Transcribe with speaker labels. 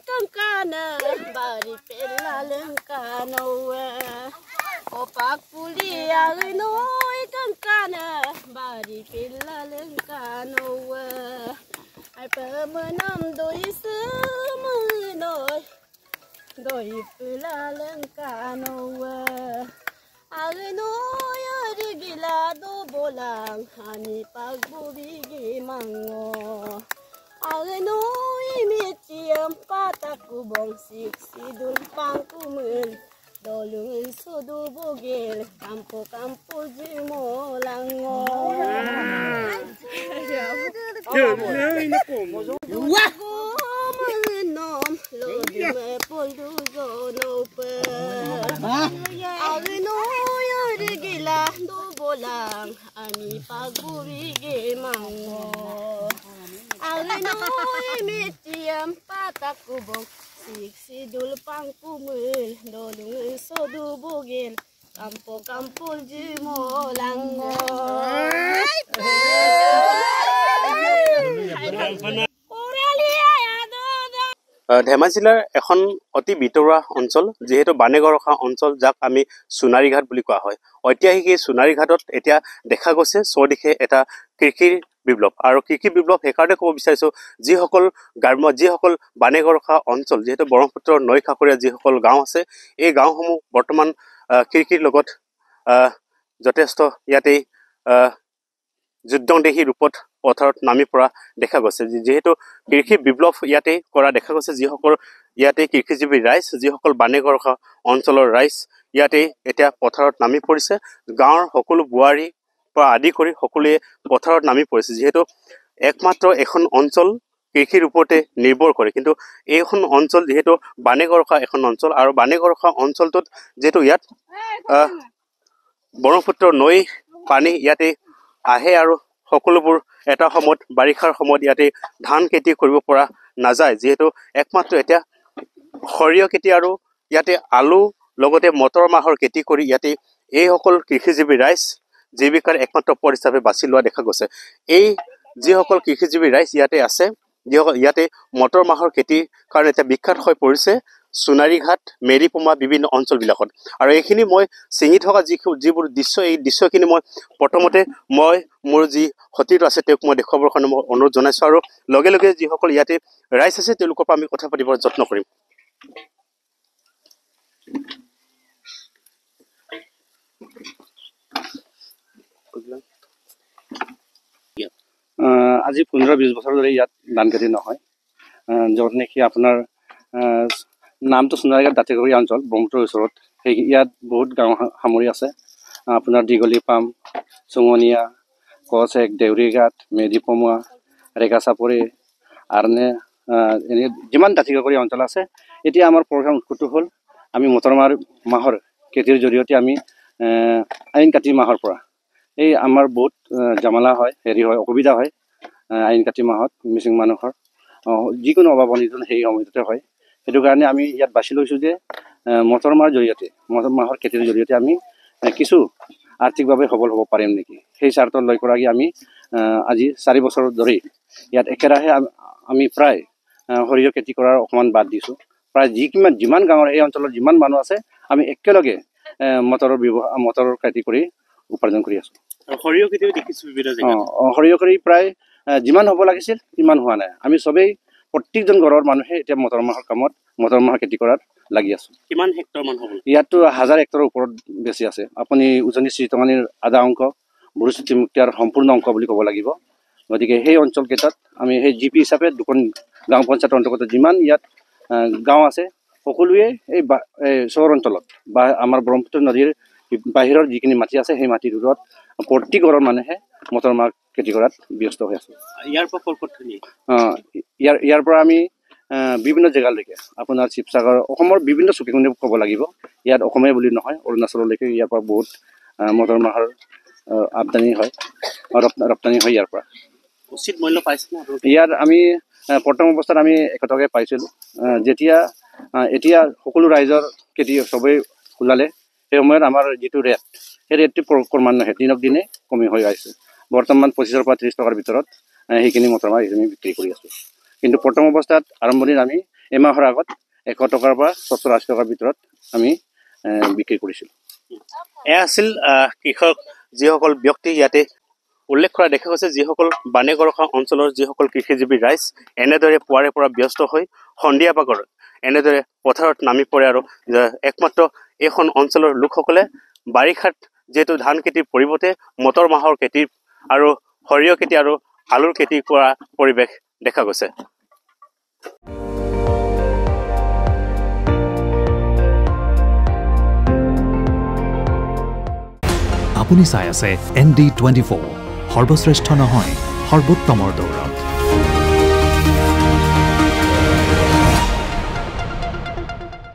Speaker 1: kangkana bari pelalengkanoa opak puli agnoy kangkana bari pelalengkanoa ai pemenam doi semenoi doi pelalengkanoa agnoy rigila do bolang hani pagbubigi mango agnoy mitiam patakubong sidul pangkumen dolungin sudu bugil kampo jimolango wago mengenom lodi me poldu zono pe agnoy rigila do bolang ani pagbubigi mango agnoy mitiam patakubong sidul pangkumul dolung sodu bugil kampo jimolango
Speaker 2: Dhemaji জিলাৰ এখন অতি ভিতৰুৱা অঞ্চল যেহেতু বানেগৰখা অঞ্চল যাক আমি সোণাৰী ঘাট বুলি কোৱা হয় ঐতিহাসিক এই সোণাৰী ঘাটত এতিয়া দেখা গৈছে চৌদিশে এটা কৃষিৰ বিপ্লৱ আৰু কৃষি বিপ্লৱ সেইকাৰণে ক'ব বিচাৰিছোঁ যিসকল বানেগৰখা অঞ্চল যেহেতু ব্ৰহ্মপুত্ৰৰ নৈ কাষৰীয়া যিসকল গাঁও আছে এই গাঁওসমূহ বৰ্তমান কৃষিৰ লগত যথেষ্ট ইয়াতেই যুদ্ধংদেহী ৰূপত পথাৰত নামি পৰা দেখা গৈছে যেহেতু কৃষি বিপ্লৱ ইয়াতে কৰা দেখা গৈছে যিসকল ইয়াতে কৃষিজীৱী ৰাইজ যিসকল বানেগৰখা অঞ্চলৰ ৰাইজ ইয়াতে এতিয়া পথাৰত নামি পৰিছে গাঁৱৰ সকলো বোৱাৰী পৰা আদি কৰি সকলোৱে পথাৰত নামি পৰিছে যিহেতু একমাত্ৰ এখন অঞ্চল কৃষিৰ ওপৰতে নিৰ্ভৰ কৰে কিন্তু এইখন অঞ্চল যেহেতু বানেগৰখা এখন অঞ্চল আৰু বানেগৰখা অঞ্চলটোত যেহেতু ইয়াত ব্ৰহ্মপুত্ৰৰ নৈ পানী ইয়াতে আহে আৰু সকলোবোৰ এটা সময়ত বাৰিষাৰ সময়ত ইয়াতে ধান খেতি কৰিব পৰা নাযায় যিহেতু একমাত্ৰ এতিয়া সৰিয়হ খেতি আৰু ইয়াতে আলু লগতে মটৰ মাহৰ খেতি কৰি ইয়াতে এইসকল কৃষিজীৱী ৰাইজ জীৱিকাৰ একমাত্ৰ পথ হিচাপে বাছি লোৱা দেখা গৈছে এই যিসকল কৃষিজীৱী ৰাইজ ইয়াতে আছে যিসকল ইয়াতে মটৰ মাহৰ খেতিৰ কাৰণে এতিয়া বিখ্যাত হৈ পৰিছে সোণাৰী ঘাট মেৰিপমা বিভিন্ন অঞ্চলবিলাকত আৰু এইখিনি মই চিঙি থকা যিবোৰ দৃশ্য এই দৃশ্যখিনি মই প্ৰথমতে মোৰ যি সতীৰ্থ আছে তেওঁক মই দেখুৱাবৰ কাৰণে মই অনুৰোধ জনাইছোঁ আৰু লগে লগে যিসকল ইয়াতে ৰাইজ আছে তেওঁলোকৰ পৰা আমি কথা পাতিবৰ যত্ন কৰিম
Speaker 3: আজি 15-20 বছৰ ধৰি ইয়াত ধান খেতি নহয় য'ত নেকি আপোনাৰ নামটো সোণাৰীঘাট দাঁতিকাষৰীয়া অঞ্চল ব্ৰহ্মপুত্ৰৰ ওচৰত সেই ইয়াত বহুত গাঁও সামৰি আছে আপোনাৰ দীঘলী পাম চুঙনীয়া কচেক দেউৰীঘাট মেৰিপমা ৰেগাচাপৰি আৰনে এনে যিমান দাঁতিকাষৰীয়া অঞ্চল আছে এতিয়া আমাৰ প্ৰধান উৎসটো হ'ল আমি মটৰ মাহৰ খেতিৰ জৰিয়তে আমি আইন কাতি মাহৰ পৰা এই আমাৰ বহুত জামালা হয় হেৰি হয় অসুবিধা হয় আইন কাতি মাহত মিচিং মানুহৰ যিকোনো অভাৱ অনিজন সেই সময়তে হয় সেইটো কাৰণে আমি ইয়াত বাছি লৈছোঁ যে মটৰ মাহৰ খেতিৰ জৰিয়তে আমি কিছু আৰ্থিকভাৱে সবল হ'ব পাৰিম নেকি সেই স্বাৰ্থ লৈ কৰি আমি আজি 4 বছৰ ধৰি ইয়াত একেৰাহে আমি প্ৰায় সৰিয়হ খেতি কৰাৰ অকণমান বাদ দিছোঁ প্ৰায় যিমান গাঁৱৰ এই অঞ্চলৰ যিমান মানুহ আছে আমি একেলগে মটৰৰ খেতি কৰি উপাৰ্জন কৰি আছোঁ
Speaker 2: সৰিয়হ খেতিও দেখিছোঁ বিভিন্ন জেগাত
Speaker 3: সৰিয়হ খেতি প্ৰায় যিমান হ'ব লাগিছিল সিমান হোৱা নাই আমি চবেই প্ৰত্যেকজন ঘৰৰ মানুহে এতিয়া মটৰ মাহৰ খেতি কৰাত লাগি আছোঁ
Speaker 2: কিমান হেক্টৰ মান হ'ব
Speaker 3: ইয়াততো 1000 হেক্টৰৰ ওপৰত বেছি আছে আপুনি উজনি চিৰিটঙানীৰ আধা অংশ বুঢ়ীচুটি মুক্তিয়াৰ সম্পূৰ্ণ অংশ বুলি ক'ব লাগিব গতিকে সেই অঞ্চলকেইটাত আমি সেই জিপি হিচাপে দুখন গাঁও পঞ্চায়তৰ অন্তৰ্গত যিমান ইয়াত গাঁও আছে সকলোৱে এই চহৰ অঞ্চলত বা আমাৰ ব্ৰহ্মপুত্ৰ নদীৰ বাহিৰৰ যিখিনি মাটি আছে সেই মাটিবোৰত প্ৰতি ঘৰৰ মানুহে মটৰ মাহ খেতি কৰাত ব্যস্ত হৈ আছে ইয়াৰ পৰা আমি বিভিন্ন জেগালৈকে আপোনাৰ শিৱসাগৰ অসমৰ বিভিন্ন চুকেকোণে ক'ব লাগিব ইয়াত অসমে বুলি নহয় অৰুণাচললৈকে ইয়াৰ পৰা বহুত মটৰ মাহৰ আমদানি হয় ৰপ্তানি হয় ইয়াৰ পৰা
Speaker 2: উচিত মূল্য পাইছে
Speaker 3: ইয়াত আমি প্ৰথম অৱস্থাত আমি 1 টকাকৈ পাইছিলোঁ এতিয়া সকলো ৰাইজৰ খেতি চবেই ওলালে সেই সময়ত আমাৰ যিটো ৰেট সেই ৰেটটো ক্ৰমান্বয়ে দিনক দিনে কমি হৈ আহিছে বৰ্তমান 25 পৰা 30 টকাৰ ভিতৰত সেইখিনি মটৰ মাহ বিক্ৰী কৰি আছোঁ কিন্তু প্ৰথম অৱস্থাত আৰম্ভণিত আমি এমাহৰ আগত 100 টকাৰ পৰা 70-80 টকাৰ ভিতৰত আমি বিক্ৰী কৰিছিলোঁ।
Speaker 2: এয়া আছিল কৃষক যিসকল ব্যক্তি ইয়াতে উল্লেখ কৰা দেখা গৈছে, যিসকল বাণীগড়খা অঞ্চলৰ যিসকল কৃষিজীৱী ৰাইজ এনেদৰে পুৱাৰে পৰা ব্যস্ত হৈ সন্ধিয়া ভাগত এনেদৰে পথাৰত নামি পৰে আৰু একমাত্ৰ এইখন অঞ্চলৰ লোকসকলে বাৰিষাত যিহেতু ধান খেতিৰ পৰিৱৰ্তে মটৰ মাহৰ খেতি আৰু সৰিয়হ খেতি আৰু আলুৰ খেতি কৰা পৰিৱেশ দেখা গৈছে।
Speaker 4: আপুনি চাই আছে ND24, সৰ্বশ্ৰেষ্ঠ নহয় সৰ্বোত্তমৰ দৌৰত।